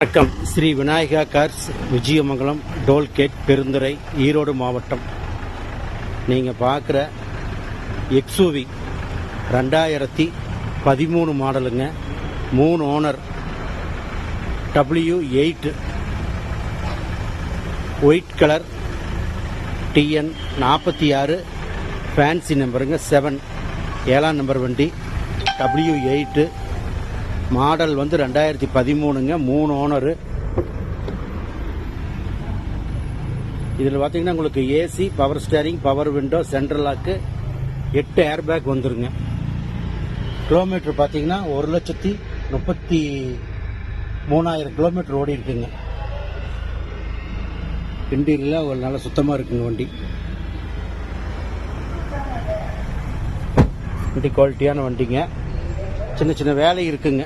வணக்கம். Shri Vinayaka cars, Vijayamangalam, tollgate, Perundurai, Erode மாவட்டம். நீங்கள் பார்க்குற எக்ஸ்யூவி 2013 மாடலுங்க. 3 owner. W8 white colour, TN 46 fancy நம்பருங்க. 7 7ஆம் நம்பர் வண்டி. W8 model 2013ங்க. 3 ஓனரு. இதில் பார்த்தீங்கன்னா உங்களுக்கு AC, power steering, power window, central lock, 8 air bag வந்துருங்க. கிலோமீட்டர் பார்த்தீங்கன்னா 1,33,000 கிலோமீட்டர் ஓடி இருக்குங்க. இன்டீரியர்லாம் ஒரு நல்ல சுத்தமாக இருக்குங்க வண்டி. வண்டி குவாலிட்டியான வண்டிங்க. சின்ன சின்ன வேலை இருக்குங்க.